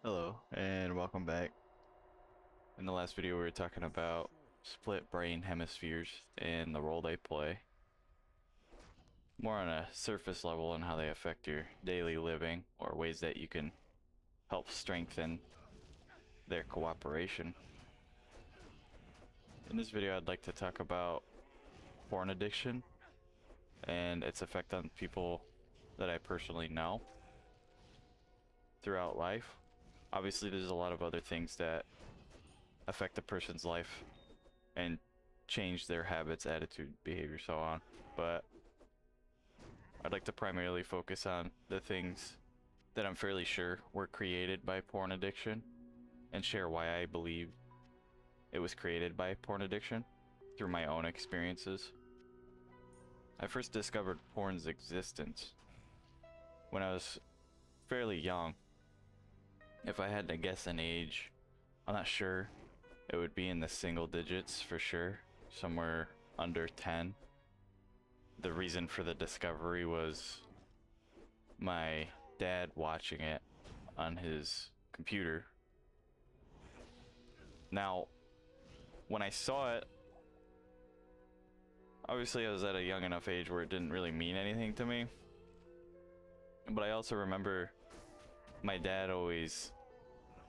Hello, and welcome back. In the last video, we were talking about split brain hemispheres and the role they play. More on a surface level and how they affect your daily living, or ways that you can help strengthen their cooperation. In this video, I'd like to talk about porn addiction and its effect on people that I personally know throughout life. Obviously, there's a lot of other things that affect a person's life and change their habits, attitude, behavior, so on. But I'd like to primarily focus on the things that I'm fairly sure were created by porn addiction and share why I believe it was created by porn addiction through my own experiences. I first discovered porn's existence when I was fairly young. If I had to guess an age, I'm not sure. It would be in the single digits for sure, somewhere under 10. The reason for the discovery was my dad watching it on his computer. Now, when I saw it, obviously I was at a young enough age where it didn't really mean anything to me. But I also remember my dad always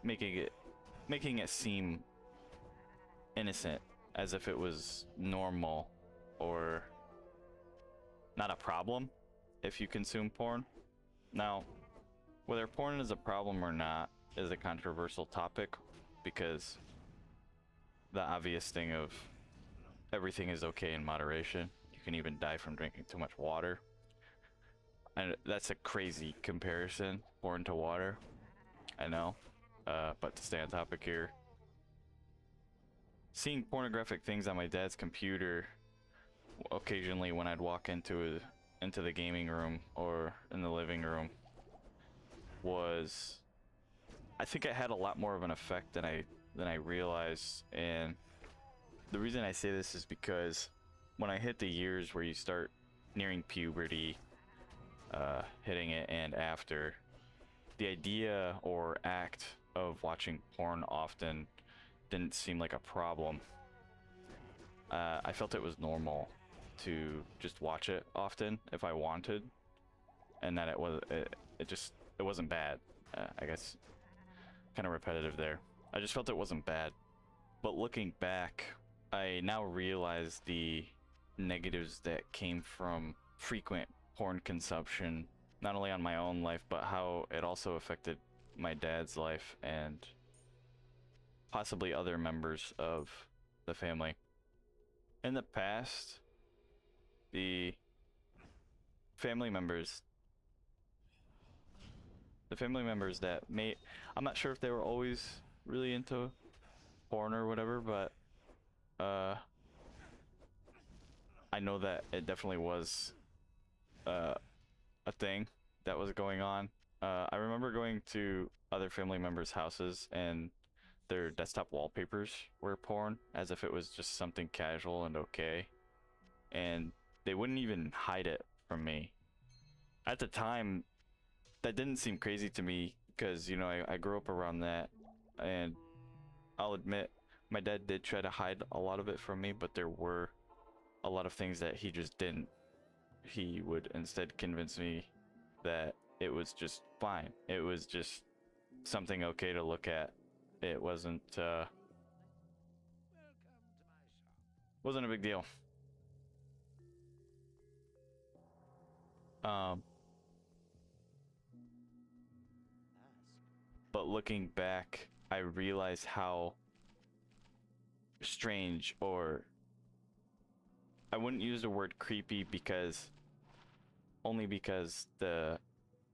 making it seem innocent, as if it was normal or not a problem if you consume porn. Now, whether porn is a problem or not is a controversial topic, because the obvious thing of everything is okay in moderation. You can even die from drinking too much water. And that's a crazy comparison, porn to water, I know. But to stay on topic here, seeing pornographic things on my dad's computer occasionally when I'd walk into the gaming room or in the living room was, I think it had a lot more of an effect than I realized. And the reason I say this is because when I hit the years where you start nearing puberty, hitting it and after, the idea or act of watching porn often didn't seem like a problem. I felt it was normal to just watch it often if I wanted, and that it wasn't bad. I guess kind of repetitive there. I just felt it wasn't bad. But looking back, I now realize the negatives that came from frequent porn consumption, not only on my own life, but how it also affected my dad's life and possibly other members of the family. In the past, the family members that I'm not sure if they were always really into porn or whatever, but I know that it definitely was a thing that was going on. I remember going to other family members' houses and their desktop wallpapers were porn, as if it was just something casual and okay. And they wouldn't even hide it from me. At the time, that didn't seem crazy to me because, you know, I grew up around that. And I'll admit, my dad did try to hide a lot of it from me, but there were a lot of things that he just didn't. He would instead convince me that it was just fine. It was just something okay to look at. It wasn't a big deal. But looking back, I realized how strange, or I wouldn't use the word creepy because the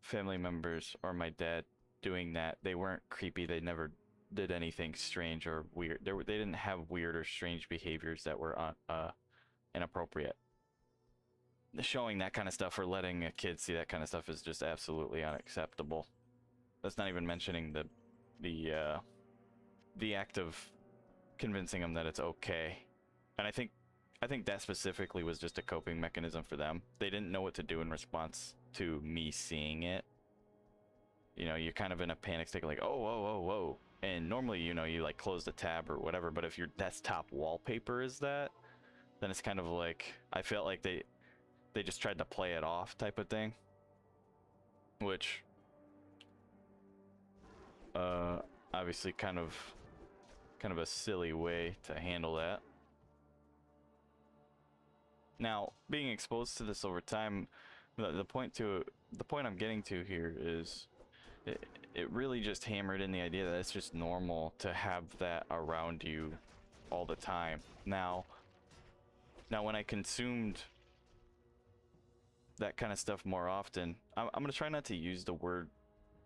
family members or my dad doing that, they weren't creepy. They never did anything strange or weird. They didn't have weird or strange behaviors that were inappropriate. Showing that kind of stuff or letting a kid see that kind of stuff is just absolutely unacceptable. That's not even mentioning the act of convincing them that it's okay. And I think that specifically was just a coping mechanism for them. They didn't know what to do in response to me seeing it. you know, you're kind of in a panic state, like, oh, whoa, whoa, whoa. And normally, you know, you like close the tab or whatever, but if your desktop wallpaper is that, then it's kind of like, I felt like they just tried to play it off type of thing, which obviously kind of a silly way to handle that. Now, being exposed to this over time, the point I'm getting to here is it really just hammered in the idea that it's just normal to have that around you all the time. Now when I consumed that kind of stuff more often, I'm gonna try not to use the word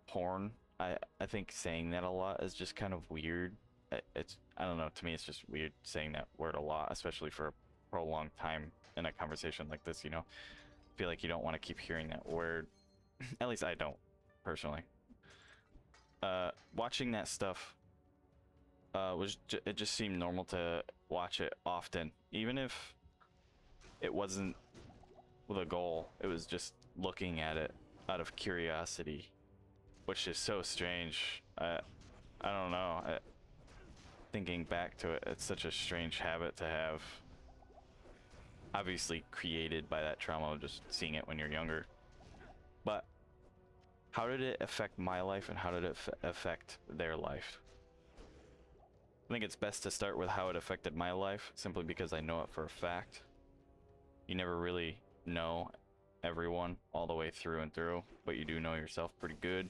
porn. I think saying that a lot is just kind of weird. It's, I don't know, to me it's just weird saying that word a lot, especially for a prolonged time in a conversation like this, you know. I feel like you don't want to keep hearing that word. At least I don't, personally. Watching that stuff it just seemed normal to watch it often, even if it wasn't with a goal. It was just looking at it out of curiosity, which is so strange. I don't know. Thinking back to it, it's such a strange habit to have. Obviously created by that trauma of just seeing it when you're younger. But how did it affect my life, and how did it affect their life? I think it's best to start with how it affected my life, simply because I know it for a fact. You never really know everyone all the way through and through, but you do know yourself pretty good.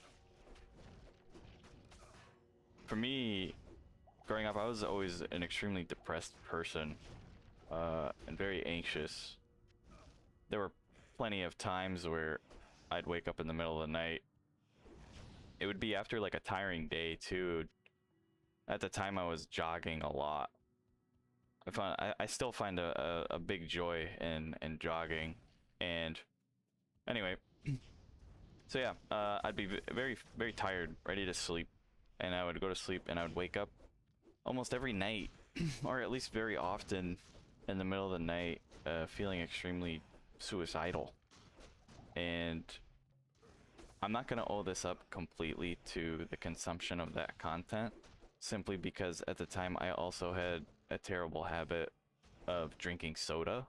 For me, growing up, I was always an extremely depressed person, and very anxious. There were plenty of times where I'd wake up in the middle of the night. It would be after like a tiring day too. At the time, I was jogging a lot. I still find a big joy in jogging. And anyway, so yeah, I'd be very, very tired, ready to sleep, and I would go to sleep, and I would wake up almost every night, or at least very often in the middle of the night, feeling extremely suicidal. And I'm not going to owe this up completely to the consumption of that content, simply because at the time I also had a terrible habit of drinking soda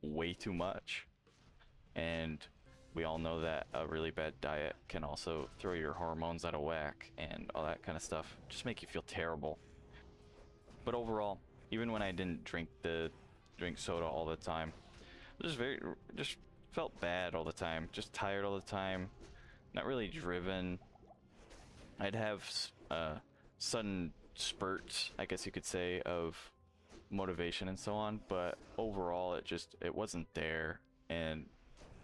way too much. And we all know that a really bad diet can also throw your hormones out of whack and all that kind of stuff. Just make you feel terrible. But overall, even when I didn't drink soda all the time, just felt bad all the time, just tired all the time, not really driven. I'd have sudden spurts, I guess you could say, of motivation and so on, but overall it wasn't there, and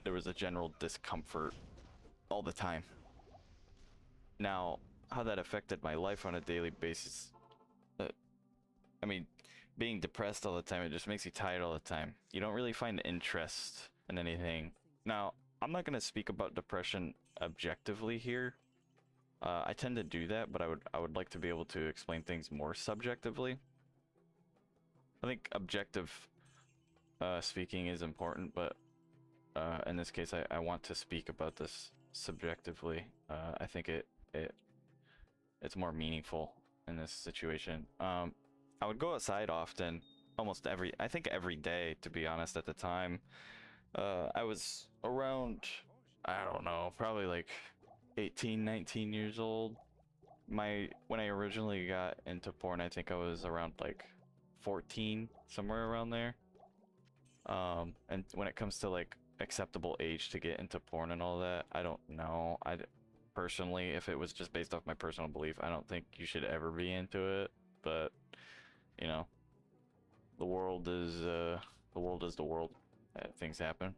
there was a general discomfort all the time. Now, how that affected my life on a daily basis, I mean, being depressed all the time, it just makes you tired all the time. You don't really find interest in anything. Now, I'm not going to speak about depression objectively here. I tend to do that, but I would like to be able to explain things more subjectively. I think objective speaking is important, but in this case, I want to speak about this subjectively. I think it's more meaningful in this situation. I would go outside often, I think every day, to be honest, at the time. I was around, I don't know, probably like 18, 19 years old. When I originally got into porn, I think I was around like 14, somewhere around there. And when it comes to like acceptable age to get into porn and all that, I don't know. Personally, if it was just based off my personal belief, I don't think you should ever be into it. But you know, the world is the world. Things happen.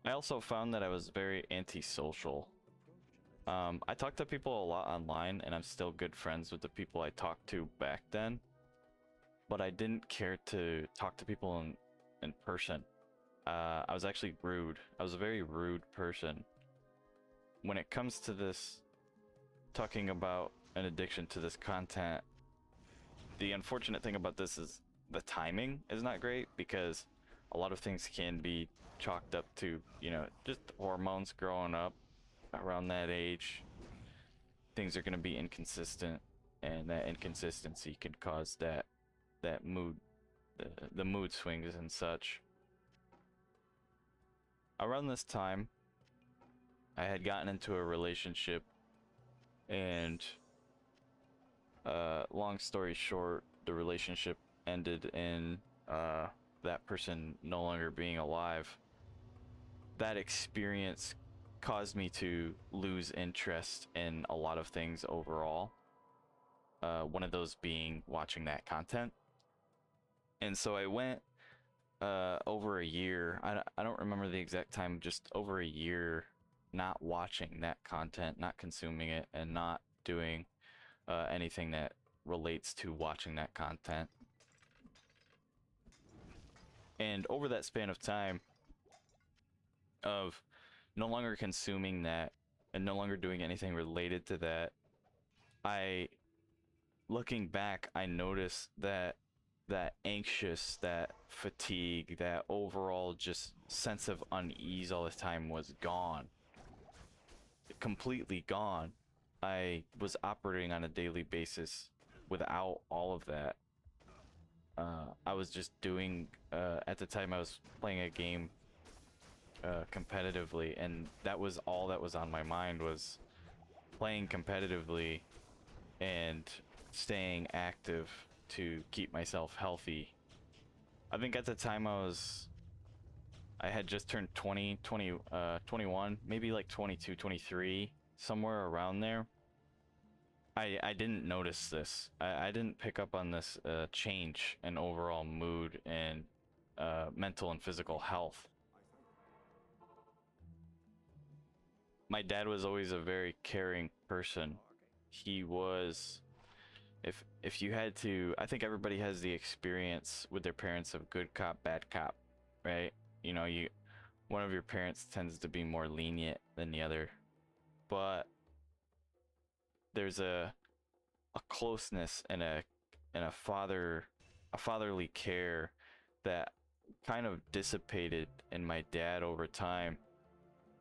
I also found that I was very antisocial. I talk to people a lot online, and I'm still good friends with the people I talked to back then. But I didn't care to talk to people in person. I was actually rude. I was a very rude person. When it comes to this, talking about an addiction to this content, the unfortunate thing about this is the timing is not great, because a lot of things can be chalked up to, you know, just hormones growing up. around that age, things are going to be inconsistent, and that inconsistency could cause that mood, the mood swings and such. Around this time, I had gotten into a relationship, and long story short, the relationship ended in that person no longer being alive. That experience caused me to lose interest in a lot of things overall. One of those being watching that content. And so I went over a year. I don't remember the exact time, just over a year not watching that content, not consuming it, and not doing anything that relates to watching that content. And over that span of time of no longer consuming that and no longer doing anything related to that, looking back, I noticed that anxious, that fatigue, that overall just sense of unease all the time was gone. Completely gone. I was operating on a daily basis without all of that. I was just doing, at the time I was playing a game competitively, and that was all that was on my mind, was playing competitively and staying active to keep myself healthy. I think at the time I had just turned 21, maybe like 22, 23, somewhere around there. I didn't notice this. I didn't pick up on this change in overall mood and mental and physical health. My dad was always a very caring person. He was, if you had to, I think everybody has the experience with their parents of good cop, bad cop, right? You know, one of your parents tends to be more lenient than the other, but there's a closeness and a fatherly care that kind of dissipated in my dad over time.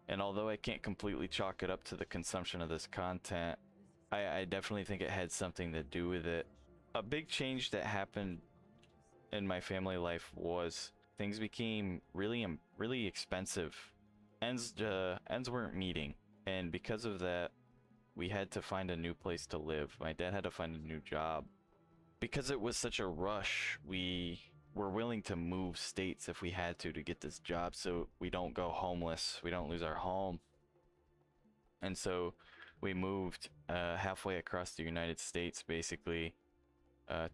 And although I can't completely chalk it up to the consumption of this content, I definitely think it had something to do with it. A big change that happened in my family life was things became really expensive. Ends weren't meeting, and because of that, we had to find a new place to live. My dad had to find a new job. Because it was such a rush, we were willing to move states if we had to get this job, so we don't go homeless, we don't lose our home. And so we moved halfway across the United States, basically,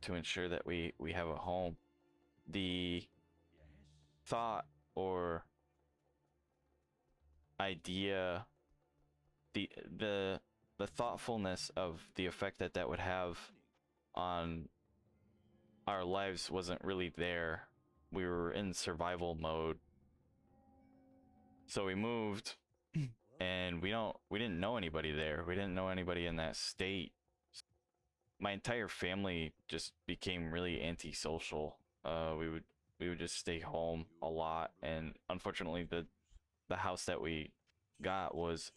to ensure that we have a home. The thought or idea, the thoughtfulness of the effect that would have on our lives wasn't really there. We were in survival mode. So we moved, and we didn't know anybody there. We didn't know anybody in that state. My entire family just became really antisocial. We would just stay home a lot, and unfortunately the house that we got was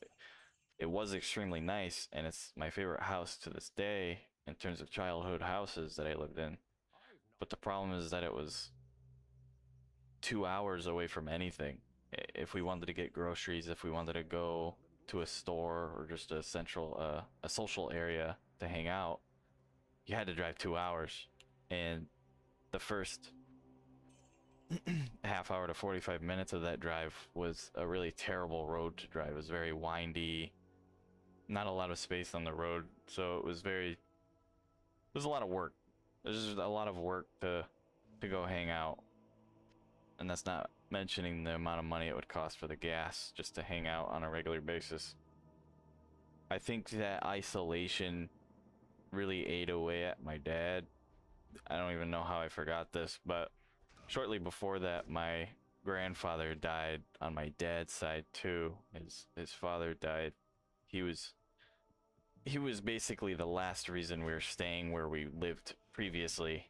extremely nice, and it's my favorite house to this day in terms of childhood houses that I lived in. But the problem is that it was 2 hours away from anything. If we wanted to get groceries, if we wanted to go to a store or just a social area to hang out, you had to drive 2 hours. And the first half hour to 45 minutes of that drive was a really terrible road to drive. It was very windy, not a lot of space on the road, so it was a lot of work. There's just a lot of work to go hang out. And that's not mentioning the amount of money it would cost for the gas just to hang out on a regular basis. I think that isolation really ate away at my dad. I don't even know how I forgot this, but shortly before that, my grandfather died on my dad's side too. His father died. He was basically the last reason we were staying where we lived previously.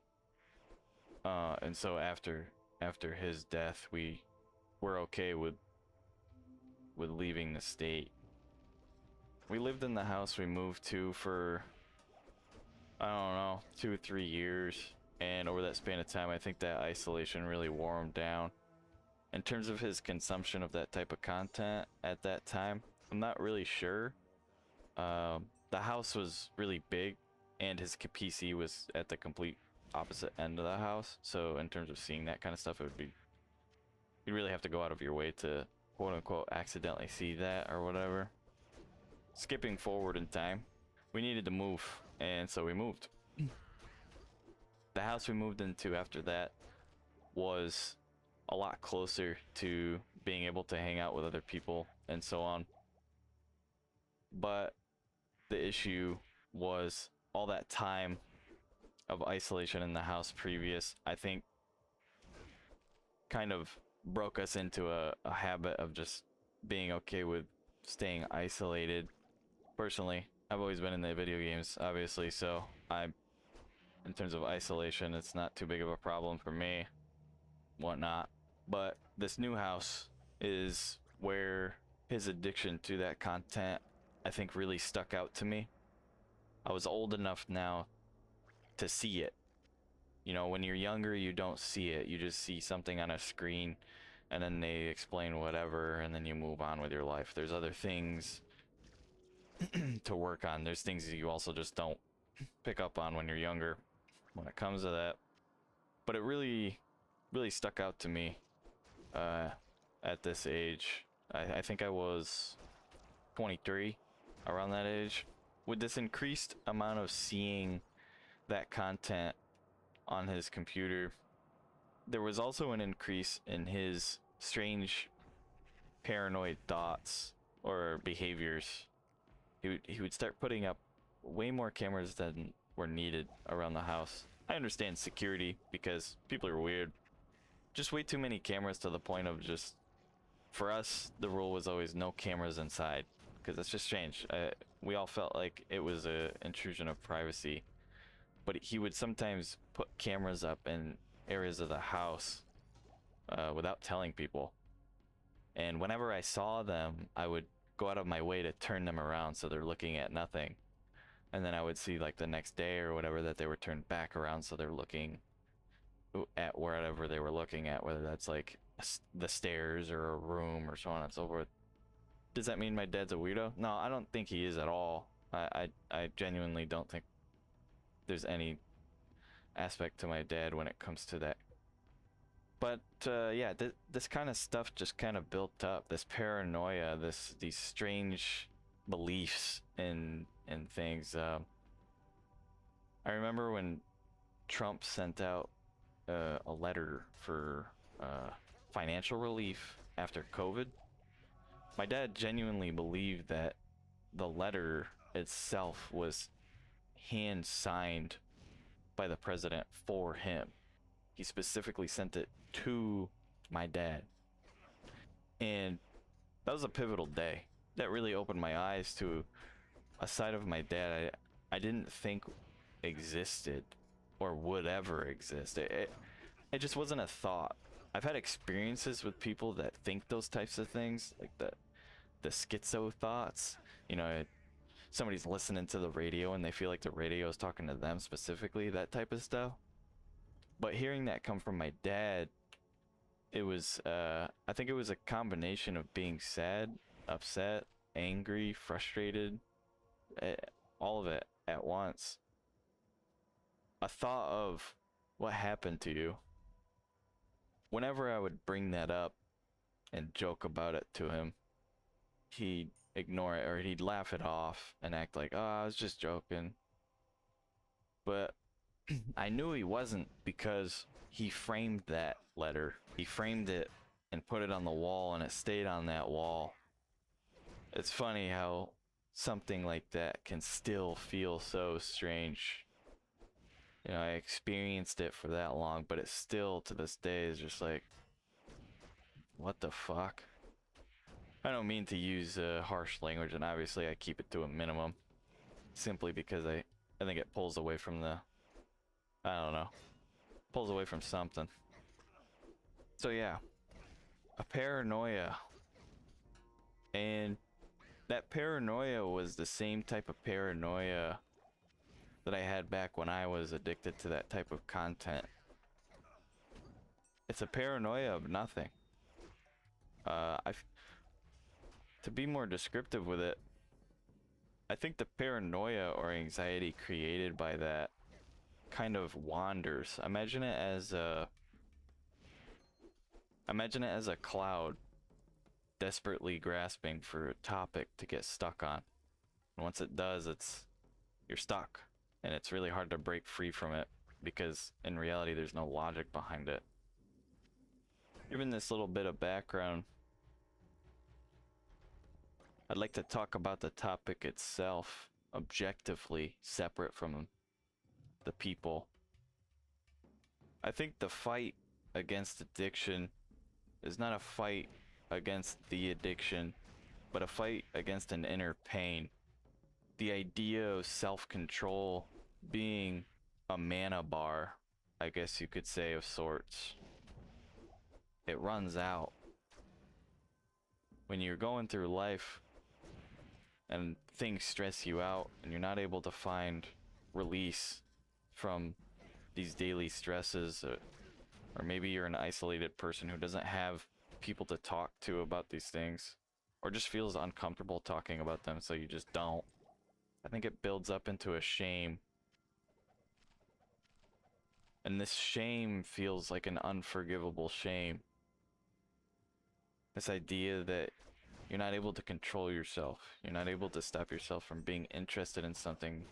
And so after his death, we were okay with leaving the state. we lived in the house we moved to for, I don't know, 2 or 3 years. And over that span of time, I think that isolation really wore him down. In terms of his consumption of that type of content at that time, I'm not really sure. The house was really big, and his PC was at the complete opposite end of the house. So in terms of seeing that kind of stuff, it would be, you really have to go out of your way to quote unquote accidentally see that or whatever. Skipping forward in time, we needed to move, and so we moved. The house we moved into after that was a lot closer to being able to hang out with other people and so on. But the issue was all that time of isolation in the house previous, I think, kind of broke us into a habit of just being okay with staying isolated. Personally, I've always been in the video games, obviously, so in terms of isolation, it's not too big of a problem for me, whatnot. But this new house is where his addiction to that content, I think, really stuck out to me. I was old enough now to see it. You know, when you're younger, you don't see it. You just see something on a screen, and then they explain whatever, and then you move on with your life. There's other things to work on. There's things that you also just don't pick up on when you're younger when it comes to that. But it really stuck out to me at this age. I think I was 23, around that age. With this increased amount of seeing that content on his computer, there was also an increase in his strange paranoid thoughts or behaviors. He would start putting up way more cameras than were needed around the house. I understand security because people are weird. Just way too many cameras to the point of just, for us, the rule was always no cameras inside, because that's just strange. We all felt like it was a intrusion of privacy. But he would sometimes put cameras up in areas of the house without telling people. And whenever I saw them, I would go out of my way to turn them around so they're looking at nothing. And then I would see like the next day or whatever that they were turned back around so they're looking at wherever they were looking at, whether that's like the stairs or a room or so on and so forth. Does that mean my dad's a weirdo? No, I don't think he is at all. I genuinely don't think there's any aspect to my dad when it comes to that. But yeah, this kind of stuff just kind of built up. This paranoia, these strange beliefs in things. I remember when Trump sent out a letter for financial relief after COVID. My dad genuinely believed that the letter itself was hand signed by the president for him. He specifically sent it to my dad. And that was a pivotal day. That really opened my eyes to a side of my dad I didn't think existed or would ever exist. It just wasn't a thought. I've had experiences with people that think those types of things, like the schizo thoughts. You know, somebody's listening to the radio and they feel like the radio is talking to them specifically, that type of stuff. But hearing that come from my dad, it was I think it was a combination of being sad, upset, angry, frustrated, all of it at once. A thought of what happened to you. Whenever I would bring that up and joke about it to him, he'd ignore it or he'd laugh it off and act like, oh, I was just joking. But I knew he wasn't, because he framed that letter. He framed it and put it on the wall, and it stayed on that wall. It's funny how something like that can still feel so strange. You know, I experienced it for that long, but it still, to this day, is just like, what the fuck? I don't mean to use harsh language, and obviously I keep it to a minimum, simply because I think it pulls away from the, I don't know, pulls away from something. So yeah, a paranoia. And that paranoia was the same type of paranoia that I had back when I was addicted to that type of content. It's a paranoia of nothing. To be more descriptive with it, I think the paranoia or anxiety created by that kind of wanders. Imagine it as a cloud desperately grasping for a topic to get stuck on. And once it does, you're stuck, and it's really hard to break free from it because in reality there's no logic behind it. Given this little bit of background, I'd like to talk about the topic itself objectively, separate from the people. I think the fight against addiction is not a fight against the addiction, but a fight against an inner pain. The idea of self-control being a mana bar, I guess you could say, of sorts. It runs out. When you're going through life and things stress you out and you're not able to find release from these daily stresses, or maybe you're an isolated person who doesn't have people to talk to about these things, or just feels uncomfortable talking about them, so you just don't. I think it builds up into a shame. And this shame feels like an unforgivable shame. This idea that you're not able to control yourself. You're not able to stop yourself from being interested in something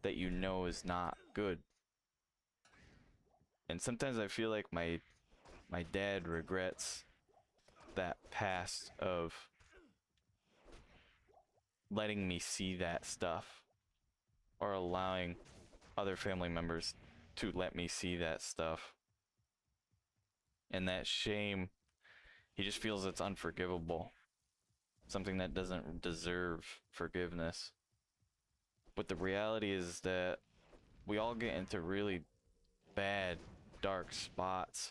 that you know is not good. And sometimes I feel like my dad regrets that past of letting me see that stuff, or allowing other family members to let me see that stuff. And that shame, he just feels it's unforgivable. Something that doesn't deserve forgiveness. But the reality is that we all get into really bad, dark spots.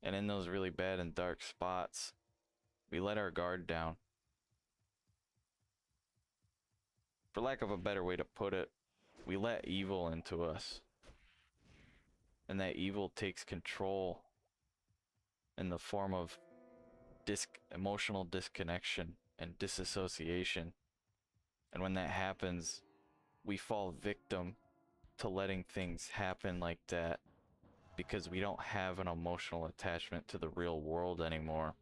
And in those really bad and dark spots, we let our guard down. For lack of a better way to put it, we let evil into us. And that evil takes control in the form of emotional disconnection and disassociation. And when that happens, we fall victim to letting things happen like that because we don't have an emotional attachment to the real world anymore.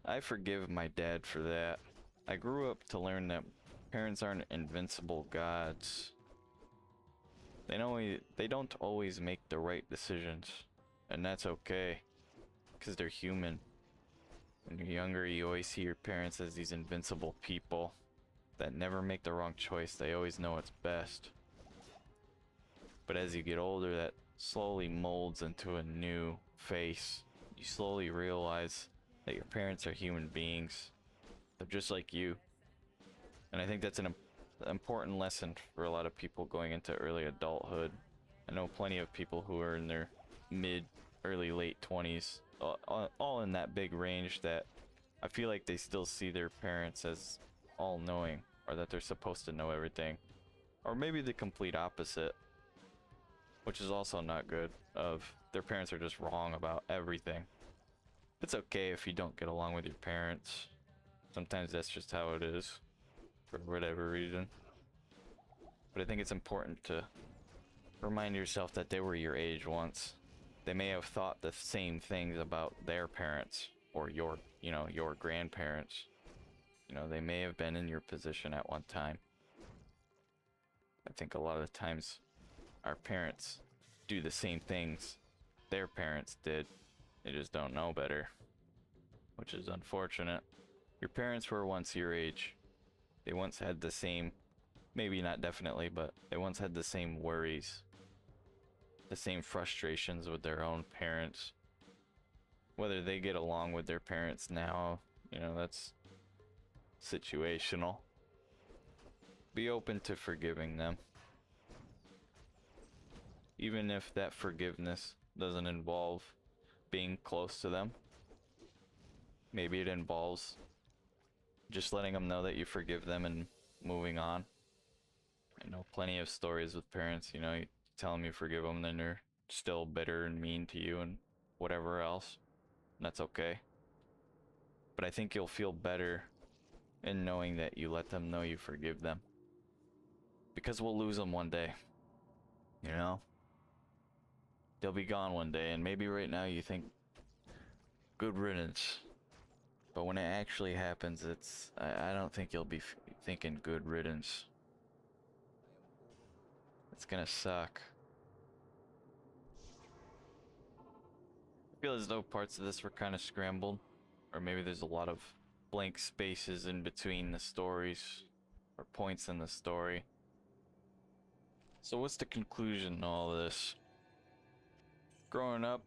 I forgive my dad for that. I grew up to learn that parents aren't invincible gods. They don't always make the right decisions, and that's okay, because they're human. When you're younger, you always see your parents as these invincible people that never make the wrong choice. They always know what's best. But as you get older, that slowly molds into a new face. You slowly realize that your parents are human beings. They're just like you. And I think that's an important lesson for a lot of people going into early adulthood. I know plenty of people who are in their mid, early, late 20s, all in that big range, that I feel like they still see their parents as all-knowing, or that they're supposed to know everything. Or maybe the complete opposite, which is also not good, of their parents are just wrong about everything. It's okay if you don't get along with your parents. Sometimes that's just how it is, for whatever reason. But I think it's important to remind yourself that they were your age once. They may have thought the same things about their parents, or your grandparents. They may have been in your position at one time. I think a lot of times our parents do the same things their parents did. They just don't know better, which is unfortunate. Your parents were once your age. They once had the same, maybe not definitely, but they once had the same worries, the same frustrations with their own parents. Whether they get along with their parents now, that's situational. Be open to forgiving them. Even if that forgiveness doesn't involve being close to them. Maybe it involves just letting them know that you forgive them and moving on. I know plenty of stories with parents, you know, you tell them you forgive them, then they're still bitter and mean to you and whatever else. And that's okay. But I think you'll feel better in knowing that you let them know you forgive them. Because we'll lose them one day. You know? They'll be gone one day, and maybe right now you think, good riddance. But when it actually happens, I don't think you'll be thinking good riddance. It's gonna suck. I feel as though parts of this were kind of scrambled. Or maybe there's a lot of blank spaces in between the stories. Or points in the story. So what's the conclusion to all this? Growing up,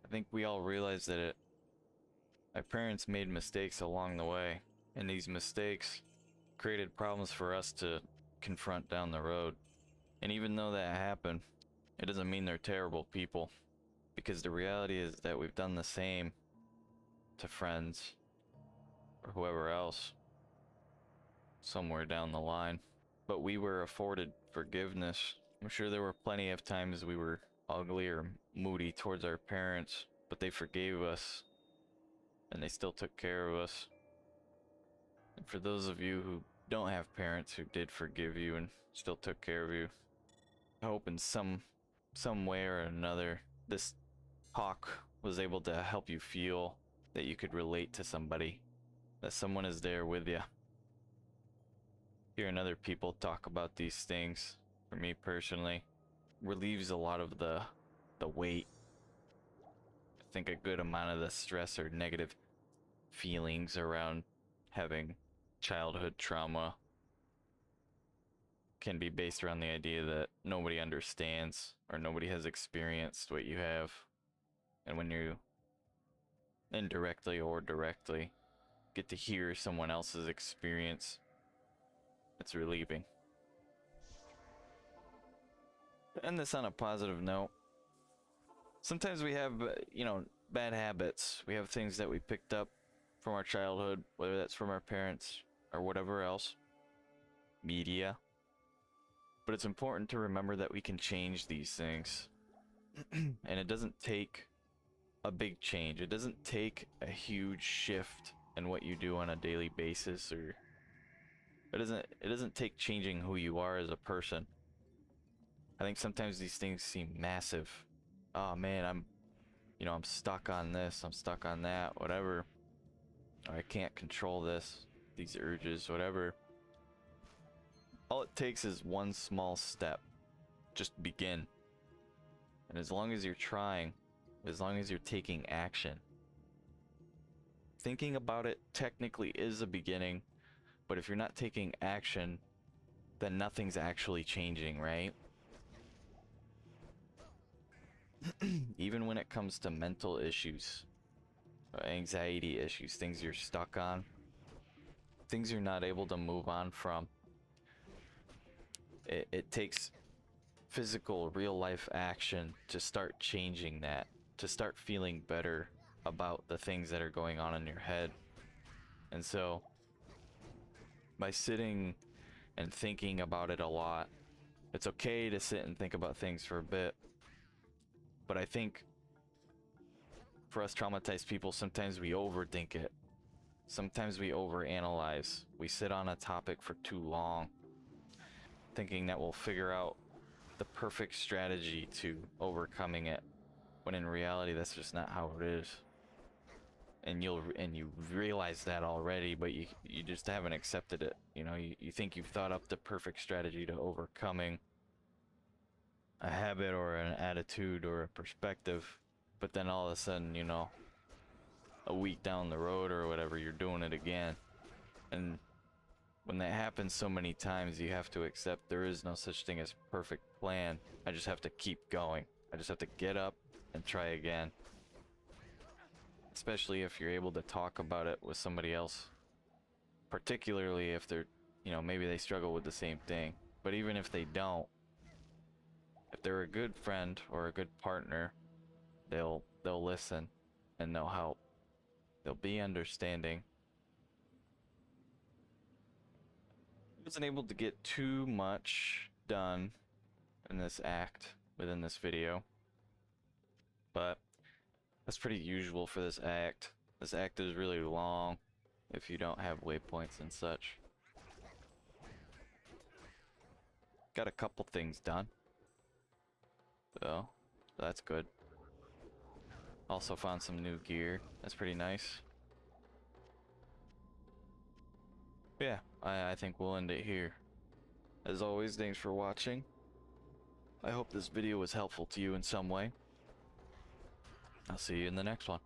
I think we all realized that my parents made mistakes along the way. And these mistakes created problems for us to confront down the road. And even though that happened, it doesn't mean they're terrible people. Because the reality is that we've done the same to friends or whoever else somewhere down the line. But we were afforded forgiveness. I'm sure there were plenty of times we were ugly or moody towards our parents, but they forgave us and they still took care of us. And for those of you who don't have parents who did forgive you and still took care of you, I hope in some way or another this talk was able to help you feel that you could relate to somebody, that someone is there with you. Hearing other people talk about these things, for me personally, relieves a lot of the weight. I think a good amount of the stress or negative feelings around having childhood trauma can be based around the idea that nobody understands or nobody has experienced what you have. And when you indirectly or directly get to hear someone else's experience, it's relieving. To end this on a positive note, sometimes we have, bad habits. We have things that we picked up from our childhood, whether that's from our parents or whatever else, media. But it's important to remember that we can change these things. And it doesn't take a big change. It doesn't take a huge shift in what you do on a daily basis, or it doesn't take changing who you are as a person. I think sometimes these things seem massive. Oh man, I'm stuck on this, I'm stuck on that, whatever. Or I can't control this, these urges, whatever. All it takes is one small step. Just begin. And as long as you're trying, as long as you're taking action, thinking about it technically is a beginning, but if you're not taking action, then nothing's actually changing, right? Even when it comes to mental issues, anxiety issues, things you're stuck on, things you're not able to move on from, it takes physical, real life action to start changing that, to start feeling better about the things that are going on in your head. And so, by sitting and thinking about it a lot, it's okay to sit and think about things for a bit. But I think for us traumatized people, sometimes we overthink it. Sometimes we overanalyze. We sit on a topic for too long, thinking that we'll figure out the perfect strategy to overcoming it, when in reality that's just not how it is. And you realize that already, but you just haven't accepted it. You think you've thought up the perfect strategy to overcoming a habit or an attitude or a perspective, but then all of a sudden, a week down the road or whatever, you're doing it again. And when that happens so many times, you have to accept there is no such thing as perfect plan. I just have to keep going. I just have to get up and try again. Especially if you're able to talk about it with somebody else. Particularly if they're, maybe they struggle with the same thing. But even if they don't, if they're a good friend or a good partner, they'll listen and they'll help. They'll be understanding. Wasn't able to get too much done in this act within this video, but that's pretty usual for this act. This act is really long if you don't have waypoints and such. Got a couple things done, so that's good. Also found some new gear. That's pretty nice. Yeah, I think we'll end it here. As always, thanks for watching. I hope this video was helpful to you in some way. I'll see you in the next one.